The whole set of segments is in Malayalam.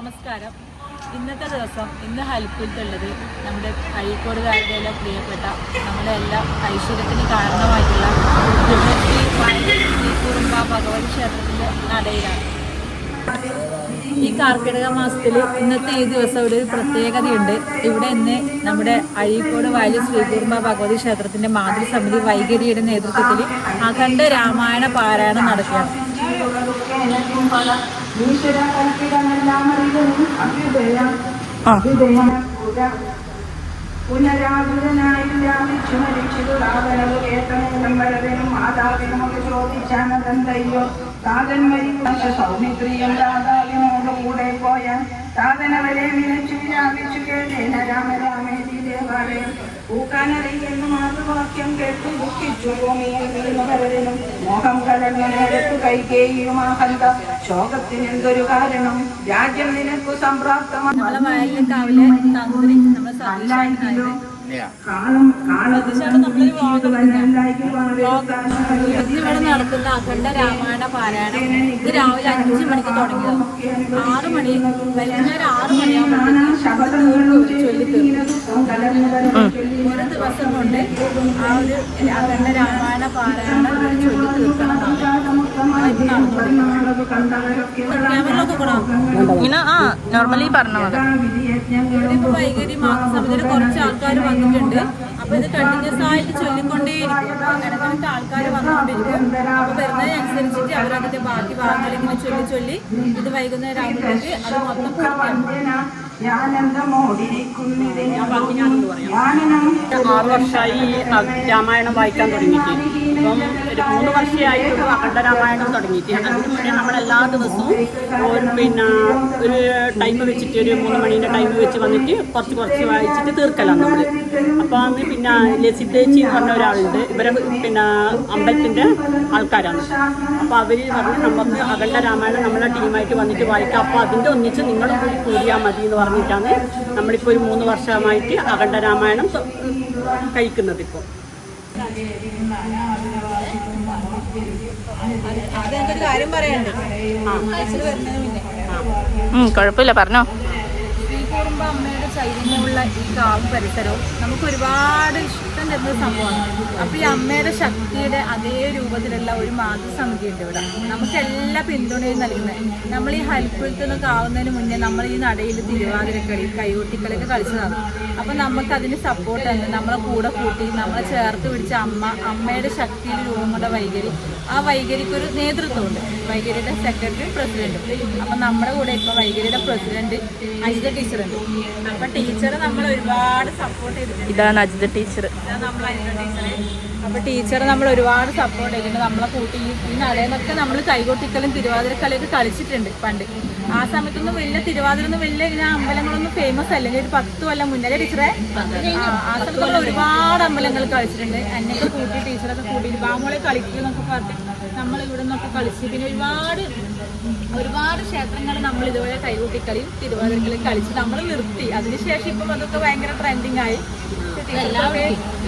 നമസ്കാരം. ഇന്നത്തെ ദിവസം ഇന്ന് ഹൽപ്പുള്ളത് നമ്മുടെ അഴീക്കോടുകാരുടെയെല്ലാം പ്രിയപ്പെട്ട നമ്മുടെ എല്ലാം ഐശ്വര്യത്തിന് കാരണമായിട്ടുള്ള ശ്രീകുറുമ്പ ഭഗവതി ക്ഷേത്രത്തിൻ്റെ നടയിലാണ്. ഈ കാർക്കിടക മാസത്തിൽ ഇന്നത്തെ ഈ ദിവസം ഇവിടെ ഒരു പ്രത്യേകതയുണ്ട്. ഇവിടെ ഇന്ന് നമ്മുടെ അഴീക്കോട് വാലി ശ്രീകുറുമ്പ ഭഗവതി ക്ഷേത്രത്തിൻ്റെ മാതൃസമിതി വൈഖരിയുടെ നേതൃത്വത്തിൽ അഖണ്ഡ രാമായണ പാരായണം നടക്കുകയാണ്. പുനരാതുരനായി വ്യാപിച്ചു മരിച്ചു രാവണവ് കേട്ടനേരം വരവനും മാതാവിനോട് ചോദിച്ചാനതന്തയ്യോ താതൻ മരിച്ച സൗമിത്രിയും രാധാവിനോട് കൂടെ പോയാൽ താതനവരെ വിളിച്ചു വ്യാപിച്ചു കേട്ടേന രാമരാമേതി ദേവാലയം പൂക്കാനറിയെന്ന് മാതൃവാക്യം കേട്ടു ദുഃഖിച്ചു ഭൂമിയിൽ വീണവരനും മോഹം കലർന്നു നേരത്തു കൈകേയുമാഹന്ത ശോകത്തിനെന്തൊരു കാരണം രാജ്യം നിനക്കു സംപ്രാപ്തമാണ്. നമ്മളെ വയലിലേക്കാവിലെ തന്ത്രി നമ്മുടെ സതീശാണ് ഇവിടെ നടക്കുന്ന അഖണ്ഡ രാമായണ പാരായണം. ഇത് രാവിലെ 5 മണിക്ക് തുടങ്ങിയത്. 6 മണി വൈകുന്നേരം 6 മണിയാകുമ്പോൾ ചൊല്ലി തീർക്കും. ഒരു ദിവസം കൊണ്ട് ആ ഒരു അഖണ്ഡ രാമായണ പാരായണം ചൊല്ലി തീർക്കണം. നോർമലി പറഞ്ഞോ. ഇപ്പൊ വൈകരി സമിതിയിൽ കുറച്ച് ആൾക്കാർ വന്നിട്ടുണ്ട്. അപ്പൊ ഇത് കണ്ടിന്യൂസ് ആയിട്ട് ചൊല്ലിക്കൊണ്ടേയിരിക്കും. ഇടയ്ക്കിടയ്ക്ക് ആൾക്കാർ വന്നുകൊണ്ടിരിക്കും. അപ്പൊ വരുന്നതിനനുസരിച്ചിട്ട് അവരതിന്റെ ബാക്കി ഭാഗങ്ങൾ ഇങ്ങനെ ചൊല്ലി ഇത് വൈകുന്നേരം ആകുമ്പോഴേക്ക് അത് മൊത്തം പൂർത്തിയാക്കും. 6 വർഷമായി രാമായണം വായിക്കാൻ തുടങ്ങിയിട്ട്. ഇപ്പം ഒരു 3 വർഷമായിട്ടുള്ള അഖണ്ഡ രാമായണം തുടങ്ങിയിട്ട്. അതിന് മുന്നേ നമ്മളെല്ലാ ദിവസവും ഒരു ടൈം വെച്ചിട്ട് ഒരു 3 മണീൻ്റെ ടൈം വെച്ച് വന്നിട്ട് കുറച്ച് വായിച്ചിട്ട് തീർക്കലാണ് നമ്മൾ. അപ്പോൾ അന്ന് പിന്നെ ലസിതേച്ചി എന്ന് പറഞ്ഞ ഒരാളുണ്ട്. ഇവരെ അമ്പലത്തിൻ്റെ ആൾക്കാരാണ്. അപ്പോൾ അവർ പറഞ്ഞ് നമുക്ക് അഖണ്ഡ രാമായണം നമ്മളെ ടീമായിട്ട് വന്നിട്ട് വായിക്കാം. അപ്പോൾ അതിൻ്റെ ഒന്നിച്ച് നിങ്ങളും കൂടി കൂടിയാൽ മതി എന്ന് പറഞ്ഞിട്ടാണ് നമ്മളിപ്പോൾ ഒരു 3 വർഷമായിട്ട് അഖണ്ഡ രാമായണം കഴിക്കുന്നത്. ഇപ്പോൾ അതെന്തൊരു കാര്യം പറയണ്ട്. കുഴപ്പമില്ല, പറഞ്ഞോ. ശ്രീകുറുമ്പ അമ്മയുടെ ചൈതന്യമുള്ള ഈ കാവ് പരിസരവും നമുക്ക് ഒരുപാട് ഇഷ്ടം തരുന്ന സംഭവമാണ്. അപ്പോൾ ഈ അമ്മയുടെ ശക്തിയുടെ അതേ രൂപത്തിലുള്ള ഒരു മാതൃസമിതി ഉണ്ട് ഇവിടെ. നമുക്ക് എല്ലാ പിന്തുണയും നൽകുന്നത്. നമ്മൾ ഈ ഹൽപ്പുഴത്ത് നിന്നൊക്കെ ആവുന്നതിന് മുന്നേ നമ്മൾ ഈ നടയിൽ തിരുവാതിരക്കളി കൈകൊട്ടിക്കളിയൊക്കെ കളിച്ചതാണ്. അപ്പോൾ നമുക്ക് അതിന് സപ്പോർട്ട് തന്നെ നമ്മളെ കൂടെ കൂട്ടി നമ്മളെ ചേർത്ത് പിടിച്ച അമ്മയുടെ ശക്തിയിൽ രൂപം കൊണ്ട വൈഖരി. ആ വൈഖരിക്കൊരു നേതൃത്വമുണ്ട്. വൈഖരിയുടെ സെക്രട്ടറി പ്രസിഡന്റും. അപ്പം നമ്മുടെ കൂടെ ഇപ്പോൾ വൈഖരിയുടെ പ്രസിഡന്റ് അജിത ടീച്ചറുണ്ട്. അപ്പൊ ടീച്ചർ നമ്മൾ ഒരുപാട് സപ്പോർട്ട് ചെയ്തിട്ടുണ്ട്. ഇതാണ് അജിത ടീച്ചർ. നമ്മൾ അജിത ടീച്ചറെ. അപ്പൊ ടീച്ചർ നമ്മൾ ഒരുപാട് സപ്പോർട്ട് ചെയ്തിട്ടുണ്ട്. നമ്മളെ കൂട്ടി ഈ നടയെന്നൊക്കെ നമ്മൾ കൈകൊട്ടിക്കലും തിരുവാതിരക്കളിയൊക്കെ കളിച്ചിട്ടുണ്ട് പണ്ട്. ആ സമയത്തൊന്നും വലിയ ഇങ്ങനെ അമ്പലങ്ങളൊന്നും ഫേമസ് അല്ല. ഒരു 10 കൊല്ലം മുന്നേ ടീച്ചറെ ആ സമയത്ത് ഒരുപാട് അമ്പലങ്ങൾ കളിച്ചിട്ടുണ്ട്. എന്നൊക്കെ കൂട്ടി ടീച്ചറൊക്കെ കൂട്ടിയിട്ട് ബാമോളെ കളിക്കുന്നൊക്കെ പറഞ്ഞിട്ട് നമ്മൾ ഇവിടെ നിന്നൊക്കെ കളിച്ച് പിന്നെ ഒരുപാട് ക്ഷേത്രങ്ങൾ നമ്മൾ ഇതുപോലെ കൈകൂട്ടിക്കളിയും തിരുവാതിരക്കളിയും കളിച്ച് നമ്മൾ നിർത്തി. അതിനുശേഷം ഇപ്പം അതൊക്കെ ഭയങ്കര ട്രെൻഡിങ് ആയി.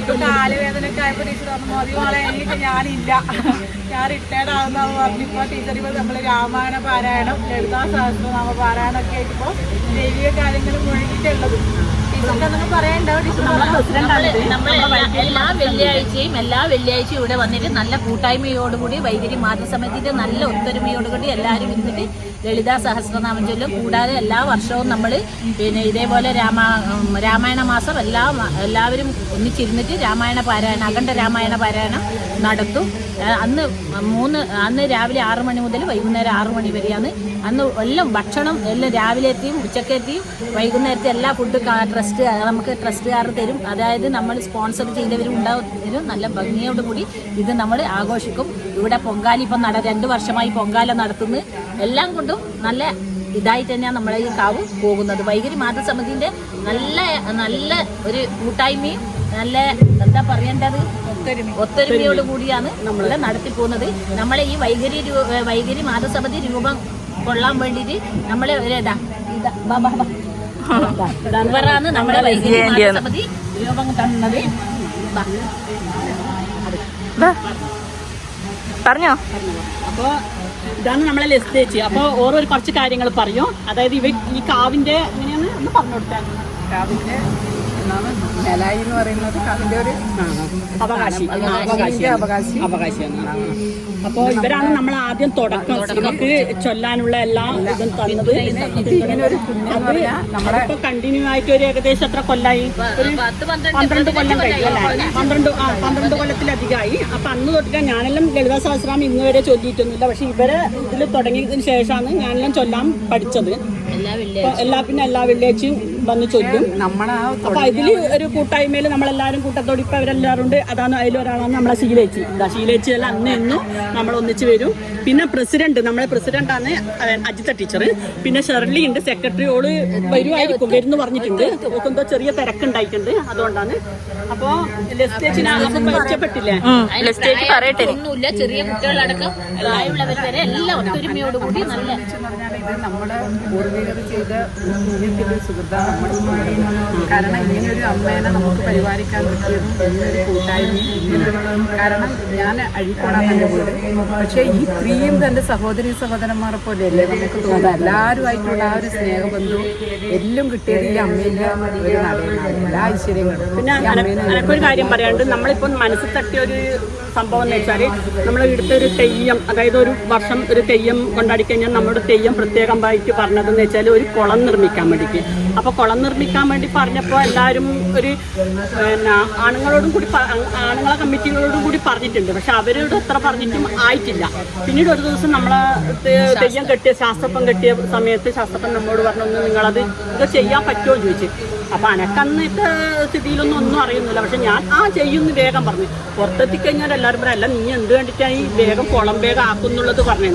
ഇപ്പൊ കാലുവേദനയൊക്കെ ആയപ്പോൾ ടീച്ചർ പറഞ്ഞു മോദിമോളെ എനിക്ക് ഞാനില്ല, ഞാൻ റിട്ടയർഡ് ആവുന്നതെന്ന് പറഞ്ഞിപ്പോൾ ടീച്ചർ ഇപ്പോൾ നമ്മൾ രാമായണ പാരായണം ലളിതാ സഹസ്രനാമ പാരായണമൊക്കെ ആയിട്ടിപ്പോൾ ദൈവിക കാര്യങ്ങൾ മുഴുകിയിട്ടുള്ളത്. എല്ലാ വെള്ളിയാഴ്ചയും ഇവിടെ വന്നിട്ട് നല്ല കൂട്ടായ്മയോടുകൂടി വൈഖരി മാതൃസമിതിയുടെ നല്ല ഒത്തൊരുമയോടുകൂടി എല്ലാവരും ഇരുന്നിട്ട് ലളിതാ സഹസ്രനാമം ചൊല്ലും. കൂടാതെ എല്ലാ വർഷവും നമ്മൾ ഇതേപോലെ രാമായണ മാസം എല്ലാവരും ഒന്നിച്ചിരുന്നിട്ട് രാമായണ പാരായണം അഖണ്ഡ രാമായണ പാരായണം നടത്തും. അന്ന് രാവിലെ 6 മണി മുതൽ വൈകുന്നേരം 6 മണി വരെയാണ്. അന്ന് എല്ലാം ഭക്ഷണം എല്ലാം രാവിലെ എത്തിയും ഉച്ചക്കെത്തിയും വൈകുന്നേരത്തെ എല്ലാ ഫുഡ് നമുക്ക് ട്രസ്റ്റുകാർ തരും. അതായത് നമ്മൾ സ്പോൺസർ ചെയ്തവരും ഉണ്ടാവും. നല്ല ഭംഗിയോടുകൂടി ഇത് നമ്മൾ ആഘോഷിക്കും. ഇവിടെ പൊങ്കാല ഇപ്പം 2 വർഷമായി പൊങ്കാല നടത്തുന്നു. എല്ലാം കൊണ്ടും നല്ല ഇതായിട്ട് തന്നെയാണ് നമ്മളെ ഈ കാവ് പോകുന്നത്. വൈഖരി മാതൃസമിതിൻ്റെ നല്ല ഒരു കൂട്ടായ്മയും നല്ല എന്താ പറയേണ്ടത് ഒത്തൊരുമയോട് കൂടിയാണ് നമ്മൾ നടത്തി പോകുന്നത്. നമ്മളെ ഈ വൈഖരി മാതൃസമിതി രൂപം കൊള്ളാൻ വേണ്ടിയിട്ട് നമ്മളെ ഇവരാണ് നമ്മുടെ വൈഖരി മാതൃസമിതി രൂപം തന്നത്. പറഞ്ഞോ. അപ്പോൾ ഇതാണ് നമ്മളെ ലെസ്റ്റേച്ചി. അപ്പോൾ ഓരോ കുറച്ച് കാര്യങ്ങൾ പറയും. അതായത് ഈ കാവിൻ്റെ എങ്ങനെയാണ് ഒന്ന് പറഞ്ഞു കൊടുക്കാൻ. കാവിൻ്റെ മെലായി എന്ന് പറയുന്നത് കാവിൻ്റെ ഒരു അവകാശിയാണ്. അപ്പോൾ ഇവരാണ് നമ്മൾ ആദ്യം തുടക്കം നമുക്ക് ചൊല്ലാനുള്ള എല്ലാ ഇതും തന്നത്. നമ്മളിപ്പോൾ കണ്ടിന്യൂ ആയിട്ട് ഒരു ഏകദേശം എത്ര കൊല്ലായി? ഒരു 12 കൊല്ലം കഴിഞ്ഞു അല്ലേ? 12 കൊല്ലത്തിലധികമായി. അപ്പം അന്ന് തൊട്ട് ഞാനെല്ലാം ലളിതാ സഹസ്രനാമം ഇന്ന് വരെ ചൊല്ലിയിട്ടൊന്നുമില്ല. പക്ഷെ ഇവരെ ഇതിൽ തുടങ്ങിയതിന് ശേഷമാണ് ഞാനെല്ലാം ചൊല്ലാൻ പഠിച്ചത്. എല്ലാ വെള്ളിയാഴ്ചയും വന്ന് ചൊല്ലും. അപ്പൊ ഇതില് ഒരു കൂട്ടായ്മയിൽ നമ്മളെല്ലാവരും കൂട്ടത്തോടെ ഇപ്പൊ അവരെല്ലാവരും ഉണ്ട്. അതാണ് അതിലൊരാളാണ് നമ്മളെ ശീലേച്ചി. ശീലേച്ചി എല്ലാം അന്ന് ഇന്നും നമ്മൾ ഒന്നിച്ച് വരും. പിന്നെ നമ്മളെ പ്രസിഡന്റാണ് അജിത ടീച്ചർ. പിന്നെ ഷെർലി ഉണ്ട് സെക്രട്ടറി. ഓള് വരുമായിരിക്കും, വരുന്നു പറഞ്ഞിട്ടുണ്ട്. ഓക്കെന്തോ ചെറിയ തിരക്കുണ്ടായിട്ടുണ്ട്, അതുകൊണ്ടാണ്. അപ്പൊ ലെസ്റ്റേച്ചിനെ പരിചയപ്പെട്ടില്ലേ? ഒന്നുമില്ല, ചെറിയ കുട്ടികളടക്കം പ്രായമുള്ളവർ വരെ എല്ലാം ഒത്തൊരുമയോടുകൂടി നല്ല നമ്മുടെ പൂർവികർ ചെയ്ത പുണ്യത്തിൻ്റെ സുഹൃത്താണ് നമ്മുടെ കാരണം ഇങ്ങനൊരു അമ്മേനെ നമുക്ക് പരിപാലിക്കാൻ പറ്റിയതും ഇങ്ങനൊരു കൂട്ടായ്മയും ഇങ്ങനൊരു കാരണം ഞാൻ അഴീക്കോടാണ് എൻ്റെ വീട്. പക്ഷേ ഈ സ്ത്രീയും തൻ്റെ സഹോദരന്മാരെ പോലെയല്ലേ നമുക്ക് തോന്നുന്നത്. എല്ലാവരുമായിട്ടുള്ള ആ ഒരു സ്നേഹബന്ധവും എല്ലാം കിട്ടിയത് ഈ അമ്മേൻ്റെ ഒരു നടയാണ്. എല്ലാ ഐശ്വര്യങ്ങളും. പിന്നെ എനിക്കൊരു കാര്യം പറയാണ്ട്, നമ്മളിപ്പോൾ മനസ്സിൽ തട്ടിയ ഒരു സംഭവം എന്ന് വെച്ചാൽ നമ്മൾ ഇവിടുത്തെ ഒരു തെയ്യം, അതായത് ഒരു വർഷം ഒരു തെയ്യം കൊണ്ടാടി കഴിഞ്ഞാൽ നമ്മുടെ തെയ്യം പ്രത്യേകമായിട്ട് പറഞ്ഞതെന്ന് വെച്ചാൽ ഒരു കുളം നിർമ്മിക്കാൻ വേണ്ടിയിട്ട്. അപ്പോൾ കുളം നിർമ്മിക്കാൻ വേണ്ടി പറഞ്ഞപ്പോൾ എല്ലാവരും ഒരു ആണുങ്ങളെ കമ്മിറ്റികളോടും കൂടി പറഞ്ഞിട്ടുണ്ട്. പക്ഷെ അവരോട് എത്ര പറഞ്ഞിട്ടും ആയിട്ടില്ല. പിന്നീട് ഒരു ദിവസം നമ്മളെ തെയ്യം കെട്ടിയ ശാസ്ത്രപ്പം കെട്ടിയ സമയത്ത് ശാസ്ത്രപ്പൻ നമ്മോട് പറഞ്ഞു, നിങ്ങളത് ഇത് ചെയ്യാൻ പറ്റുമോ ചോദിച്ചു. അപ്പം അനക്കന്നത്തെ സ്ഥിതിയിലൊന്നും ഒന്നും അറിയുന്നില്ല. പക്ഷെ ഞാൻ ചെയ്യുന്നു വേഗം പറഞ്ഞു. പുറത്തെത്തിക്കഴിഞ്ഞാൽ എല്ലാവരും പറയാം, അല്ല നീ എന്ത് വേണ്ടിയിട്ടാണ് ഈ വേഗം കുളം വേഗം ആക്കുന്നുള്ളത് പറഞ്ഞു.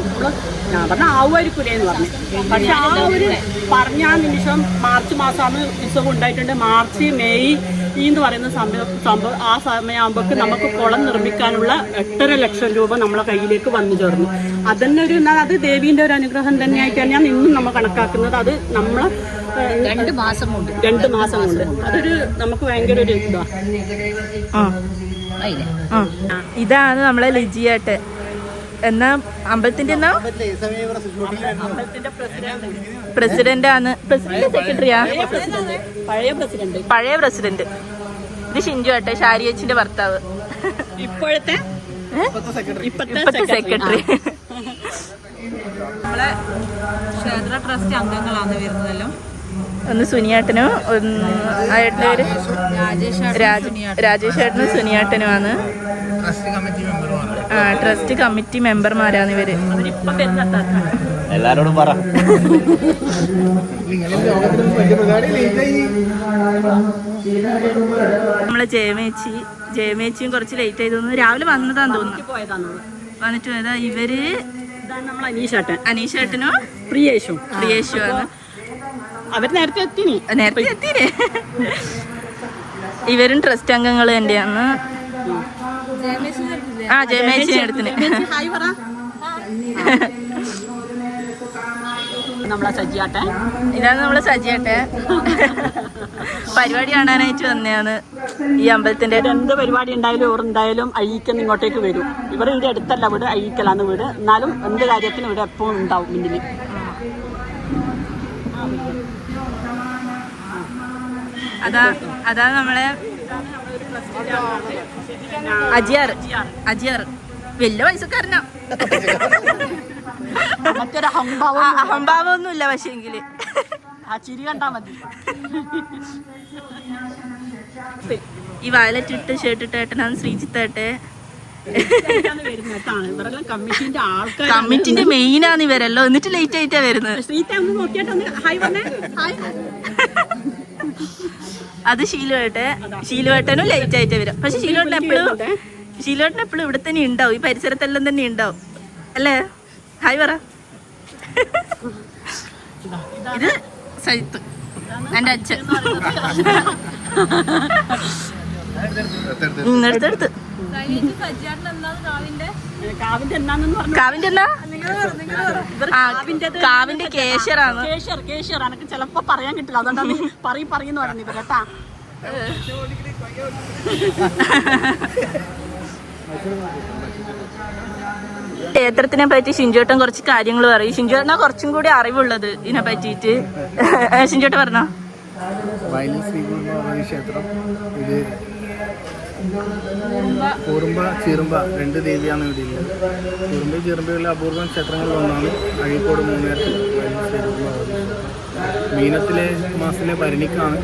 ഞാൻ പറഞ്ഞ ആവുമായിരിക്കൂലേ എന്ന് പറഞ്ഞു. പക്ഷെ ആ ഒരു പറഞ്ഞ ആ നിമിഷം മാർച്ച് മാസമാണ് ഉത്സവം ഉണ്ടായിട്ടുണ്ട്. മാർച്ച് മെയ് എന്ന് പറയുന്ന സംഭവം ആ സമയമാകുമ്പോഴേക്ക് നമുക്ക് കുളം നിർമ്മിക്കാനുള്ള 8.5 ലക്ഷം രൂപ നമ്മളെ കയ്യിലേക്ക് വന്നു ചേർന്നു. അതന്നെ അത് ദേവീൻ്റെ ഒരു അനുഗ്രഹം തന്നെയായിട്ടാണ് ഞാൻ ഇന്നും നമ്മൾ കണക്കാക്കുന്നത്. അത് നമ്മളെ 2 മാസം കൊണ്ട് അതൊരു നമുക്ക് ഭയങ്കര ഒരു ഇതാണ്. ഇതാണ് നമ്മളെ ലിജിയാട്ട് എന്നാ അമ്പലത്തിന്റെ പ്രസിഡന്റ് ആണ്. സെക്രട്ടറിയാ പഴയ പ്രസിഡന്റ്. ഇത് ഷിഞ്ചു ആട്ടെ, ഷാരിയച്ചിന്റെ ഭർത്താവ്, ഇപ്പോഴത്തെ സെക്രട്ടറി. നമ്മളെ ക്ഷേത്ര ട്രസ്റ്റ് അംഗങ്ങളാണ് വരുന്നതെല്ലാം. ഒന്ന് സുനിയാട്ടനും, ഏട്ടൻ്റെ പേര് രാജേഷ് ഏട്ടനും സുനിയാട്ടനുമാണ്. ട്രസ്റ്റ് കമ്മിറ്റി മെമ്പർമാരാണ് ഇവര്. എല്ലാരോടും പറ. നമ്മളെ ജയമേച്ചിയും കുറച്ച് ലേറ്റ് ആയി തോന്നുന്നു. രാവിലെ വന്നതാന്ന് തോന്നുന്നു, വന്നിട്ട് പോയതാ. ഇവര് അനീഷേട്ടനും പ്രിയേഷുമാണ്. അവർ നേരത്തെ എത്തിനേ. ഇവരും ട്രസ്റ്റ് അംഗങ്ങൾ തന്നെയാണ്. ജയമേച്ചിനെ എടുത്തിന്. ഇതാണ് നമ്മളെ സജിയാട്ടെ. പരിപാടി കാണാനായിട്ട് വന്നെയാണ് ഈ അമ്പലത്തിന്റെ. എന്ത് പരിപാടി ഉണ്ടായാലും ഓറുണ്ടായാലും അഴീക്കന്ന് ഇങ്ങോട്ടേക്ക് വരും. ഇവർ ഇവിടെ അടുത്തല്ല വീട്, അഴീക്കലാണ് വീട്. എന്നാലും എന്ത് കാര്യത്തിനും ഇവിടെ എപ്പോഴും ഉണ്ടാവും മുന്നിൽ. അതാ നമ്മളെ അജിയാർ വലിയ പൈസക്കാരനാ. അഹംഭാവമൊന്നുമില്ല. പക്ഷെ എങ്കില് ആ ചിരി കണ്ടാ മതി. ഈ വയലറ്റ് ഇട്ട് ഷർട്ട് ഇട്ട ഏട്ടനാണ് ശ്രീജിത്തേട്ടെ. കമ്മിറ്റിന്റെ മെയിനാണ് ഇവരല്ലോ. എന്നിട്ട് ലേറ്റ് ആയിട്ടാ വരുന്നത്. അത് ശീലുവേട്ടനും ലേറ്റ് ആയിട്ടാ വരും. പക്ഷെ ശീലുവേട്ടൻ എപ്പോഴും ഇവിടെ തന്നെ ഉണ്ടാവും. ഈ പരിസരത്തെല്ലാം തന്നെ ഉണ്ടാവും അല്ലേ? ഹായ് പറ. ഇത് സജിത്ത്, എന്റെ അച്ഛൻ. എടുത്ത് കാവിന്റെ കേശറാണ്. കേശർ എനിക്ക് ചിലപ്പോ പറയാൻ കിട്ടില്ല, അതുകൊണ്ടാണ് പറയുന്നു പറഞ്ഞത് കേട്ടാ. ക്ഷേത്രത്തിനെ പറ്റി ഷിഞ്ചോട്ടൻ കുറച്ച് കാര്യങ്ങൾ പറയും. ഷിഞ്ചോട്ടനാ കുറച്ചും കൂടി അറിവുള്ളത് ഇതിനെ പറ്റിയിട്ട്. ഷിഞ്ചോട്ടൻ പറഞ്ഞോ. വയലിൻ ശ്രീകുമാരി ക്ഷേത്രം ഇത് കൂറുമ്പ ചീറുമ്പ 2 ദേവിയാണ് ഇവിടെ ഉള്ളത്. കൂറുമ്പ ചീറുമ്പയുള്ള അപൂർവ ക്ഷേത്രങ്ങളിലൊന്നാണ് അഴീക്കോട് മൂന്നേരത്ത് വയലിൻ ശ്രീകുമാരി. മീനത്തിലെ മാസത്തിലെ ഭരണിക്കാണ്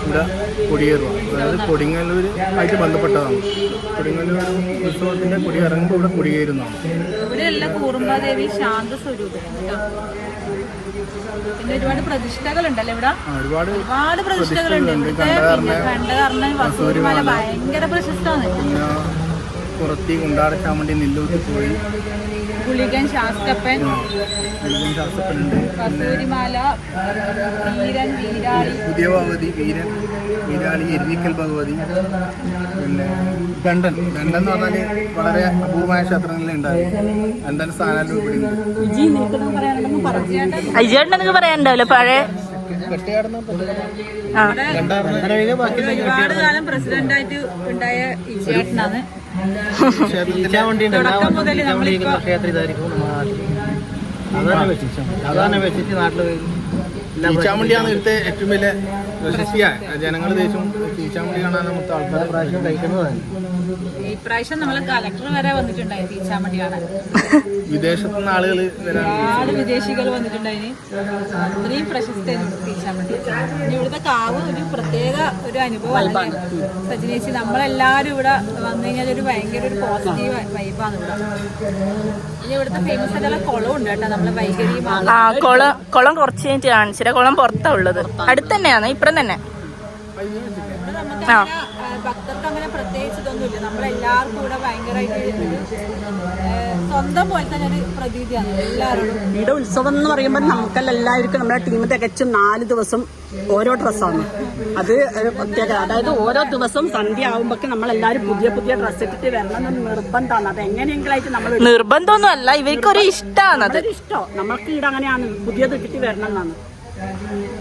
ഇവിടെ കൊടിയേറുക. അതായത് കൊടിങ്ങല്ലൂർ ആയിട്ട് ബന്ധപ്പെട്ടതാണ്. കൊടിങ്ങല്ലൂർ ഉത്സവത്തിൻ്റെ കൊടി ഇറങ്ങുമ്പോൾ ഇവിടെ കൊടിയേറുന്നതാണ്. ഇവിടെയുള്ള കൂറുമ്പാദേവി ശാന്ത സ്വരൂപമാണ് കേട്ടോ. പിന്നെ ഒരുപാട് പ്രതിഷ്ഠകളുണ്ടല്ലോ ഇവിടെ. ഒരുപാട് പ്രതിഷ്ഠകളുണ്ട്. ഇവിടുത്തെ കണ്ടകർണ വസൂരിമല ഭയങ്കര പ്രശസ്തമാണ്. പിന്നെ പുറത്തി കൊണ്ടാടച്ചാമണ്ടി നെല്ലൂർക്ക് പോയി ഗുളികൻ ശാസ്ത്രപ്പൻ ശാസ്ത്രപ്പനുണ്ട്. വസൂരിമാല വീരൻ വീരാളി പുതിയ ഭഗവതി വീരൻ വീരാളി എരുവിക്കൽ ഭഗവതി. പിന്നെ ഗണ്ടൻ എന്ന് പറഞ്ഞാൽ വളരെ അപൂർവമായ ക്ഷേത്രങ്ങളിൽ ഉണ്ടായിരുന്നു. ഗണ്ടൻ സ്ഥാനം ഇവിടെ അയ്യേട്ടനൊക്കെ പറയാനുണ്ടാവല്ലോ പഴയ ഒരുപാട് കാലം പ്രസിഡന്റായിട്ട് ഉണ്ടായ ഇച്ചേട്ടനാണ്. തുടക്കം മുതൽ നമ്മളിപ്പോ ചീച്ചാമണ്ടിയാണ് ഇവിടുത്തെ ഏറ്റവും വലിയ പ്രശസ്തിയായ ജനങ്ങൾ ദേശം ചീച്ചാമണ്ടി കാണാൻ മൊത്തം ആൾക്കാർ പ്രാവശ്യം കഴിക്കുന്നതാണ്. ഇപ്രാവശ്യം നമ്മള് കളക്ടർ വരെ വന്നിട്ടുണ്ടായി തീച്ചാമണ്ടി കാണാൻ. വിദേശത്തു നിന്ന് ആളുകൾ വരാൻ ഒരുപാട് വിദേശികൾ വന്നിട്ടുണ്ടായിന്. അത്രയും പ്രശസ്തമായിരുന്നു തീച്ചാമണ്ടി. പിന്നെ ഇവിടുത്തെ കാവ് ഒരു പ്രത്യേക ഒരു അനുഭവമാണ് സജിനേച്ചി. നമ്മളെല്ലാവരും ഇവിടെ വന്നു കഴിഞ്ഞാൽ ഒരു ഭയങ്കര ഒരു പോസിറ്റീവ് വൈബാണ് ഇവിടെ. പിന്നെ ഇവിടുത്തെ ഫേമസ് ആയിട്ടുള്ള കുളം ഉണ്ട് കേട്ടോ. നമ്മളെ വൈകരി കുളം കുറച്ച് കഴിഞ്ഞിട്ട് കാണിച്ചില്ല. കുളം പുറത്താ ഉള്ളത്. അടുത്ത് തന്നെയാണ്, ഇപ്പുറം തന്നെ. ഭക്തർക്ക് അങ്ങനെ പ്രത്യേകിച്ച് ഇതൊന്നുമില്ല. നമ്മളെല്ലാവർക്കും ഇവിടെ ഭയങ്കരമായിട്ട് സ്വന്തം പോലെ തന്നെ ഒരു പ്രതീതിയാണ് എല്ലാവരോടും. ഇവിടെ ഉത്സവം എന്ന് പറയുമ്പോൾ നമുക്കെല്ലാവർക്കും നമ്മുടെ ടീം തികച്ചും 4 ദിവസം ഓരോ ഡ്രസ്സാണ്. അത് പ്രത്യേക, അതായത് ഓരോ ദിവസം സന്ധ്യ ആകുമ്പോഴേക്കും നമ്മളെല്ലാവരും പുതിയ പുതിയ ഡ്രസ്സ് ഇട്ടിട്ട് വരണം എന്ന് നിർബന്ധമാണ്. അത് എങ്ങനെയെങ്കിലായിട്ട് നമ്മൾ നിർബന്ധമൊന്നും അല്ല, ഇവർക്കൊരു ഇഷ്ടമാണ്. അത് ഇഷ്ടം നമ്മൾക്ക് ഇവിടെ അങ്ങനെയാണ്, പുതിയത് ഇട്ടിട്ട് വരണം എന്നാണ്.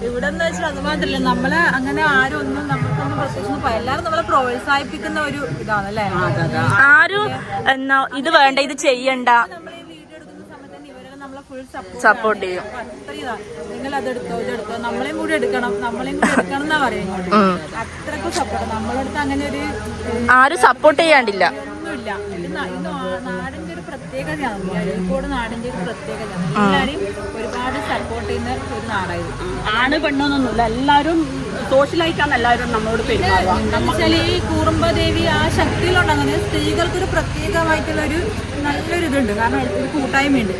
ഇവിടെ എന്ന് വെച്ചാൽ അത് മാത്രല്ല, നമ്മളെ അങ്ങനെ ആരും ഒന്നും നമുക്കൊന്നും പ്രത്യേകിച്ച് എല്ലാവരും നമ്മളെ പ്രോത്സാഹിപ്പിക്കുന്ന ഒരു ഇതാണ് അല്ലേ. ആരും എന്നാ ഇത് വേണ്ട ഇത് ചെയ്യണ്ട, നമ്മൾ ഈ വീഡിയോ എടുക്കുന്ന സമയത്ത് തന്നെ ഇവരെ നമ്മളെ ഫുൾ സപ്പോർട്ട് ചെയ്യും. നിങ്ങൾ അതെടുത്തോ ഇതെടുത്തോ, നമ്മളെയും കൂടി എടുക്കണം എന്നാ പറയുന്നത്. അത്രക്കും സപ്പോർട്ട് നമ്മളടുത്ത് അങ്ങനെ ഒരു ആരും സപ്പോർട്ട് ചെയ്യാണ്ടില്ല ഒന്നുമില്ല. നാടിന്റെ ഒരു പ്രത്യേകതയാണ്, അഴീക്കോട് നാടിന്റെ ഒരു പ്രത്യേകതയാണ്. എല്ലാവരും ഒരുപാട് സപ്പോർട്ട് ചെയ്യുന്ന ഒരു നാടായിരുന്നു. ആണ് പെണ്ണൊന്നുമില്ല, എല്ലാവരും സോഷ്യലായിട്ടാണ് എല്ലാവരും നമ്മളോട് പെരുമാറുക. എന്താണെന്ന് വെച്ചാൽ ഈ കൂറുമ്പദേവി ആ ശക്തിയിലുണ്ടങ്ങനെ സ്ത്രീകൾക്കൊരു പ്രത്യേകമായിട്ടുള്ള ഒരു നല്ലൊരു ഇതുണ്ട്. കാരണം ഒരു കൂട്ടായ്മയുണ്ട്.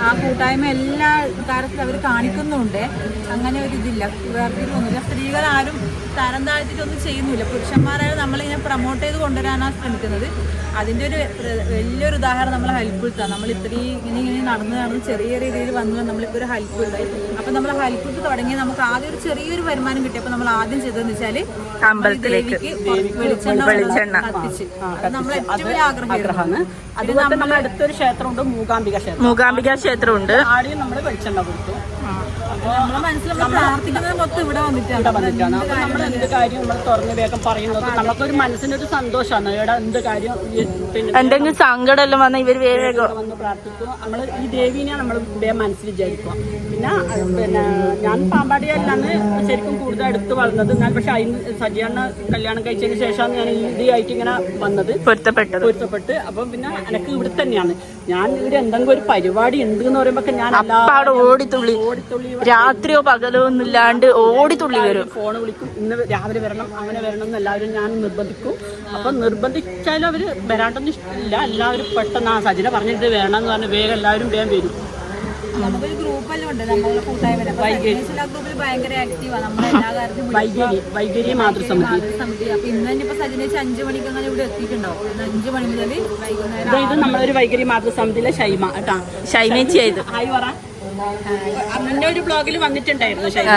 ആ കൂട്ടായ്മ എല്ലാ കാര്യത്തിലും അവർ കാണിക്കുന്നുണ്ട്. അങ്ങനെ ഒരു ഇതില്ല, വേർതിരിവൊന്നുമില്ല. സ്ത്രീകൾ ആരും തരം താഴ്ത്തിട്ടൊന്നും ചെയ്യുന്നില്ല. പുരുഷന്മാരായാലും നമ്മളിങ്ങനെ പ്രൊമോട്ട് ചെയ്ത് കൊണ്ടുവരാനാണ് ശ്രമിക്കുന്നത്. അതിൻ്റെ ഒരു വലിയൊരു ഉദാഹരണം നമ്മളെ ഹൽപ്പുത്താണ്. നമ്മൾ ഇത്രയും ഇങ്ങനെ നടന്ന് ചെറിയ രീതിയിൽ വന്നു നമ്മളിപ്പോൾ ഒരു ഹൽപ്പുത്തായി. അപ്പം നമ്മൾ ഹൽപ്പുത്ത് തുടങ്ങി നമുക്ക് ആദ്യം ഒരു ചെറിയൊരു വരുമാനം കിട്ടിയപ്പോൾ നമ്മൾ ആദ്യം ചെയ്തതെന്ന് വെച്ചാൽ അമ്പലത്തിലേക്ക് വെളിച്ചെണ്ണ കത്തിച്ച്. അത് നമ്മൾ ഏറ്റവും വലിയ ആഗ്രഹമാണ്. അതുപോലെ നമ്മുടെ അടുത്തൊരു ക്ഷേത്രമുണ്ട്, മൂകാംബിക ക്ഷേത്രമുണ്ട്. ആടെയും നമ്മൾ വെളിച്ചെണ്ണ കൊടുത്തു. നമ്മളെ മനസ്സിൽ നമ്മൾ പ്രാർത്ഥിക്കുന്നത് മൊത്തം ഇവിടെ വന്നിട്ടാണ്. നമ്മൾ എന്ത് കാര്യം നമ്മൾ തുറന്ന് വേഗം പറയുന്നത് നമുക്കൊരു മനസ്സിനൊരു സന്തോഷമാണ്. ഇവിടെ എന്ത് കാര്യം പിന്നെ എന്തെങ്കിലും സങ്കടം എല്ലാം വന്നാൽ ഇവർ വേഗം വന്ന് പ്രാർത്ഥിക്കും. നമ്മൾ ഈ ദേവീനെ നമ്മൾ വേഗം മനസ്സിൽ വിചാരിക്കുക. പിന്നെ ഞാൻ പാമ്പാടിയല്ലാന്ന് ശരിക്കും കൂടുതൽ അടുത്ത് വളർന്നത്. എന്നാൽ പക്ഷെ അതിന് സജിയാണ് കല്യാണം കഴിച്ചതിന് ശേഷമാണ് ഞാൻ ഇതായിട്ട് ഇങ്ങനെ വന്നത്, പൊരുത്തപ്പെട്ട്. അപ്പം പിന്നെ എനിക്ക് ഇവിടെ തന്നെയാണ്. ഞാൻ ഇവിടെ എന്തെങ്കിലും ഒരു പരിപാടി ഉണ്ട് എന്ന് പറയുമ്പോൾ ഞാൻ ഓടിത്തുള്ളി രാത്രിയോ പകലോ ഒന്നും ഇല്ലാണ്ട് ഓടിത്തുള്ളി വരും. ഫോൺ വിളിക്കും, ഇന്ന് രാവിലെ വരണം, അങ്ങനെ വരണം എന്ന് എല്ലാവരും ഞാൻ നിർബന്ധിക്കും. അപ്പം നിർബന്ധിച്ചാലും അവർ വരാണ്ടൊന്നും ഇഷ്ടമില്ല. എല്ലാവരും പെട്ടെന്ന് ആ സജിന പറഞ്ഞിട്ട് വേണം എന്ന് പറഞ്ഞ് വേഗം എല്ലാവരും വേഗം വരും. നമുക്കൊരു ഗ്രൂപ്പെല്ലാം ഉണ്ട് നമ്മളെ കൂട്ടായ്മ. ഗ്രൂപ്പിൽ ഭയങ്കര ആക്റ്റീവാണ്. നമ്മളെല്ലാ കാര്യത്തിലും വൈകരി മാതൃസമിതി. അപ്പൊ ഇന്ന് തന്നെ ഇപ്പൊ സജിനേച്ച് 5 മണിക്ക് അങ്ങനെ ഇവിടെ എത്തിയിട്ടുണ്ടാവും. 5 മണി മുതൽ വൈകുന്നേരം. ഇത് നമ്മളൊരു വൈകരി മാതൃസമിതിയിലെ ഷൈമ കേട്ടാ. ഷൈമേച്ചി ചെയ്ത് ഹായ് പറ. അന്നെ ഒരു ബ്ലോഗിൽ വന്നിട്ടുണ്ടായിരുന്നു ഷൈമ.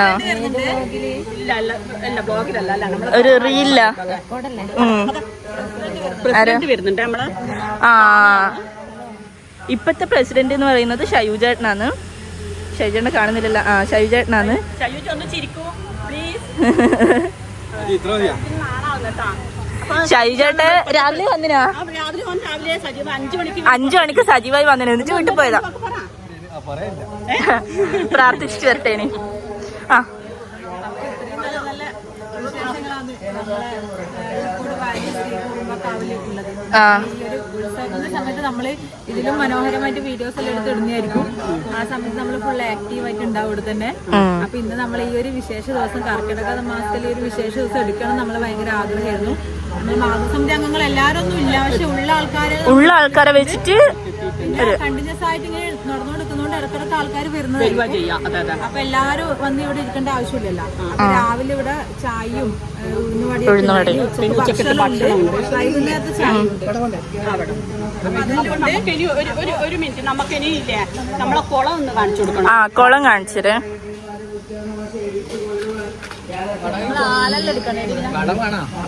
ഇല്ല ബ്ലോഗിലല്ല, അല്ല നമ്മള് ഒരു റീലില്ല പ്രസിഡന്റ് വരുന്നുണ്ട് നമ്മള്. ഇപ്പത്തെ പ്രസിഡന്റ് എന്ന് പറയുന്നത് ഷൈജു ചേട്ടനാണ്. ഷൈജു ചേട്ടനെ കാണുന്നില്ലല്ലോ. ഷൈജു ചേട്ടനാണ്. ഷൈജു ഒന്ന് ചിരിക്കൂ പ്ലീസ്. ഷൈജേട്ട് രാവിലെ വന്നിനാ? രാവിലെ സജീവ 5 മണിക്ക് 5 മണിക്ക് സജീവായി വന്നിന്. എന്നിട്ട് വീട്ടിൽ പോയതാ. പ്രാർത്ഥിച്ചിട്ട് വരട്ടേന്. ആ ഉത്സവത്തിന്റെ സമയത്ത് നമ്മള് ഇതിലും മനോഹരമായിട്ട് വീഡിയോസ് എല്ലാം എടുത്ത് ഇടുന്നതായിരിക്കും. ആ സമയത്ത് നമ്മൾ ഫുൾ ആക്റ്റീവ് ആയിട്ട് ഉണ്ടാവും ഇവിടെ തന്നെ. അപ്പൊ ഇന്ന് നമ്മൾ ഈ ഒരു വിശേഷ ദിവസം കർക്കിടക മാസത്തിൽ ഈ ഒരു വിശേഷ ദിവസം എടുക്കണം നമ്മൾ ഭയങ്കര ആഗ്രഹമായിരുന്നു. നമ്മൾ മാതൃസമിതി അംഗങ്ങൾ എല്ലാവരും ഒന്നും ഇല്ല, പക്ഷെ ഉള്ള ആൾക്കാരെ വെച്ചിട്ട് കണ്ടിന്യൂസ് ആയിട്ട് ഇങ്ങനെ നടന്നുകൊടുക്കുന്നോണ്ട് ഇടക്കിടക്ക് ആൾക്കാർ വരുന്നത്. അപ്പൊ എല്ലാവരും വന്ന് ഇവിടെ ഇരിക്കേണ്ട ആവശ്യമില്ലല്ലോ. അപ്പൊ രാവിലെ ഇവിടെ ചായയും ഉഴുന്നുവടയും വൈകുന്നേരത്തെ ചായ ഒരു മിനിറ്റ് നമുക്കിനി ഇല്ലേ നമ്മളെ കുളം ഒന്ന് കാണിച്ചു കൊടുക്കണം. ആ കുളം കാണിച്ചത്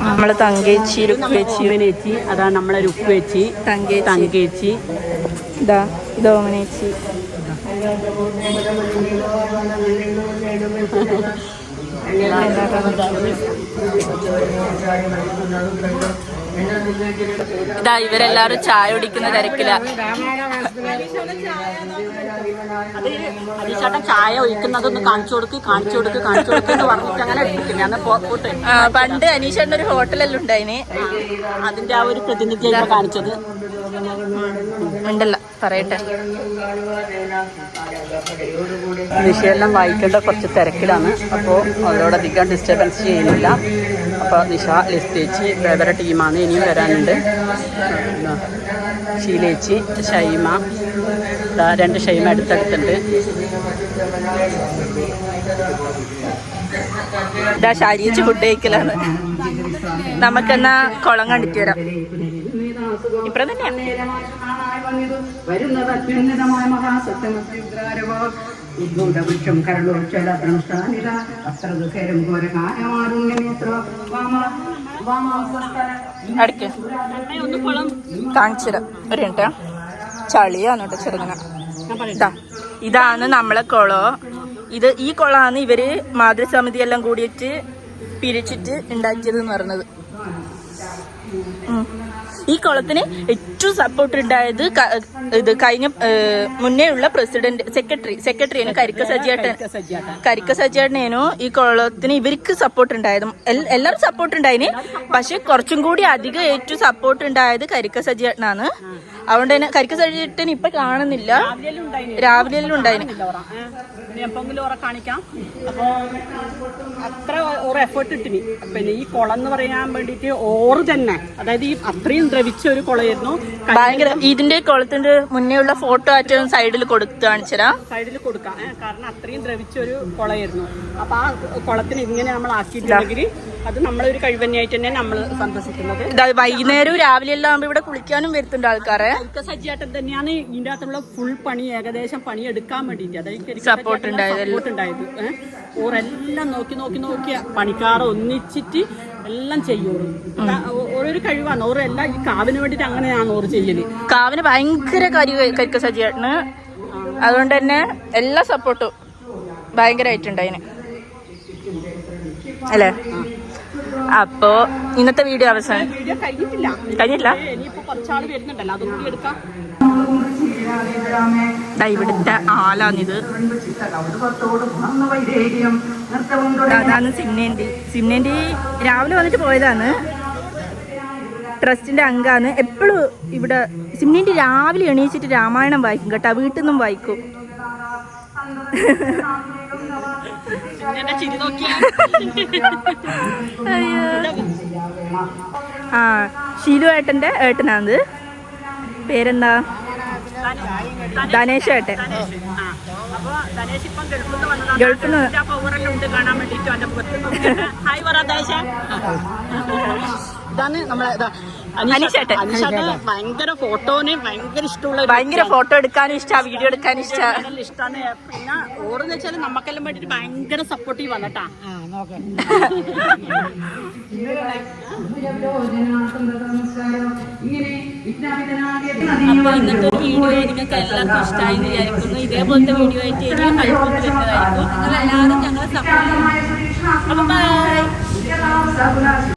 നമ്മള് തങ്കേച്ചി രുക്വേച്ചി, അതാണ് നമ്മളെ രുക്വേച്ചി തങ്കേച്ചി, ഇതാ ഇതോമനേച്ചി. ഇതാ ഇവരെല്ലാരും ചായ കുടിക്കുന്ന തിരക്കില. ചേട്ടൻ ചായ ഒഴിക്കുന്നതൊന്ന് കാണിച്ചു കൊടുക്ക് എന്ന് പറഞ്ഞിട്ട് അങ്ങനെ ഞാൻ പോട്ടെ. പണ്ട് അനീഷേട്ടൻ ഒരു ഹോട്ടലെല്ലാം ഉണ്ടായിന്, അതിന്റെ ആ ഒരു പ്രതിനിധിയായി കാണിച്ചത് ഉണ്ടല്ല പറയട്ടെ. നിഷയെല്ലാം വായിക്കേണ്ട കുറച്ച് തിരക്കിലാണ്. അപ്പോൾ അവരോടധികം ഡിസ്റ്റർബൻസ് ചെയ്യുന്നില്ല. അപ്പോൾ നിഷ ലിസ്റ്റേച്ചി വേറെ ടീമാണ് ഇനിയും വരാനുണ്ട്. ഷീലേച്ചി ഷൈമ, 2 ഷൈമ അടുത്തടുത്തുണ്ട്. ഇതാ ശാരീരിച്ച് ഫുഡ് കഴിക്കലാണ്. നമുക്കെന്നാ കുളം കണ്ടിട്ട് വരാം. ഇപ്പഴ തന്നെയാണ് വരുന്നത് അത്യുന്നതമായ മഹാസത്യമൃത്യുദ്രാരവൃക്ഷം കരളോക്ഷലപ്രസ്ഥാനിത അത്ര ദുഃഖരം ഘോരകാരമാരുണ്യമേത്ര അടുക്ക് കാണിച്ചുതരാം. ഒരു മിനിറ്റ്. ചളിയാന്ന് കേട്ടോ ചെറുങ്ങനെ. ഇതാണ് നമ്മളെ കുളം. ഈ കുളമാണ് ഇവര് മാതൃസമിതി എല്ലാം കൂടിയിട്ട് പിരിച്ചിട്ട് ഉണ്ടാക്കിയത് എന്ന് പറഞ്ഞത്. ഈ കുളത്തിന് ഏറ്റവും സപ്പോർട്ട് ഉണ്ടായത് ഇത് കഴിഞ്ഞ മുന്നേ ഉള്ള സെക്രട്ടറിയാണ് കരിക്ക സജിയേട്ടനേനു ഈ കുളത്തിന് ഇവർക്ക് സപ്പോർട്ട് ഉണ്ടായത്. എല്ലാവരും സപ്പോർട്ട് ഉണ്ടായിന്, പക്ഷെ കുറച്ചും കൂടി അധികം ഏറ്റവും സപ്പോർട്ട് ഉണ്ടായത് കരിക്ക സജിയേട്ടനാണ്. അതുകൊണ്ട് തന്നെ കരിക്ക സജിയേട്ടൻ ഇപ്പൊ കാണുന്നില്ല, രാവിലെ ഉണ്ടായിന്. കാണിക്കാം. അപ്പോൾ അത്ര ഓരോ എഫേർട്ട് ഇട്ടിനി. പിന്നെ ഈ കുളം എന്ന് പറയാൻ വേണ്ടിയിട്ട് ഓറ് തന്നെ, അതായത് ഈ അത്രയും ദ്രവിച്ച ഒരു കുളമായിരുന്നു. ഭയങ്കര. ഇതിന്റെ കുളത്തിന്റെ മുന്നേ ഉള്ള ഫോട്ടോ ഏറ്റവും സൈഡിൽ കാണിച്ചരാ. സൈഡിൽ കൊടുക്കാം, കാരണം അത്രയും ദ്രവിച്ച ഒരു കുളമായിരുന്നു. അപ്പൊ ആ കുളത്തിന് ഇങ്ങനെ നമ്മൾ ആക്കിയിട്ടുണ്ടെങ്കിൽ അത് നമ്മളൊരു കഴിവന്നെയായിട്ട് തന്നെ നമ്മൾ സന്തോഷിക്കുന്നത്. വൈകുന്നേരവും രാവിലെ എല്ലാം ആകുമ്പോൾ ഇവിടെ കുളിക്കാനും വരുത്തുണ്ട് ആൾക്കാരെ. സജ്ജാട്ടൻ തന്നെയാണ് ഇതിന്റെ അകത്തുള്ള ഫുൾ പണി, ഏകദേശം പണി എടുക്കാൻ വേണ്ടിയിട്ട് അതായത് സപ്പോർട്ട് ഉണ്ടായത്. ഓരെല്ലാം നോക്കി പണിക്കാർ ഒന്നിച്ചിട്ട് എല്ലാം ചെയ്യോളൂ. ഓരോരു കഴിവാണ് ഓരെല്ലാം ഈ കാവിന് വേണ്ടിട്ട് അങ്ങനെയാണ് ഓർ ചെയ്യല്. കാവിന് ഭയങ്കര കരിക്ക സജ്ജേട്ടന്, അതുകൊണ്ട് തന്നെ എല്ലാ സപ്പോർട്ടും ഭയങ്കരമായിട്ടുണ്ട് അതിന് അല്ലേ. അപ്പോ ഇന്നത്തെ വീഡിയോ അവസാനം കഴിഞ്ഞില്ല. ഇവിടുത്തെ ആലാന്നിത്. അതാണ് സിംനേന്റി രാവിലെ വന്നിട്ട് പോയതാണ്. ട്രസ്റ്റിന്റെ അംഗാണ്. എപ്പോഴും ഇവിടെ സിംനേന്റി രാവിലെ എണീച്ചിട്ട് രാമായണം വായിക്കും കേട്ടോ, വീട്ടിൽ നിന്നും വായിക്കും. ആ ഷീലു ഏട്ടന്റെ ഏട്ടനാണ്. പേരെന്താ? ധനേഷ് ഏട്ടൻ. ഗൾഫിൽ നിന്ന് ഇതാണ് നമ്മളെ അനീഷേട്ടൻ. ഭയങ്കര ഫോട്ടോന് ഭയങ്കര ഇഷ്ടമുള്ള, ഭയങ്കര ഫോട്ടോ എടുക്കാനും ഇഷ്ടമാണ്, വീഡിയോ എടുക്കാനും ഇഷ്ടമാണ്. പിന്നെ ഓരെന്ന് വെച്ചാൽ നമുക്കെല്ലാം വേണ്ടിട്ട് ഭയങ്കര സപ്പോർട്ടീവ് ആണ് കേട്ടാ. അപ്പൊ ഇന്നത്തെ ഒരു വീഡിയോ നിങ്ങൾക്ക് എല്ലാവർക്കും ഇഷ്ടമായി വിചാരിക്കുന്നു. ഇതേപോലത്തെ വീഡിയോ ആയിട്ട് ഇനിയും ഹെൽപ്ഫുൾ വരുന്നതായിരിക്കും. നിങ്ങൾ എല്ലാവരും ഞങ്ങളെ സപ്പോർട്ട്. അപ്പൊ ബൈ.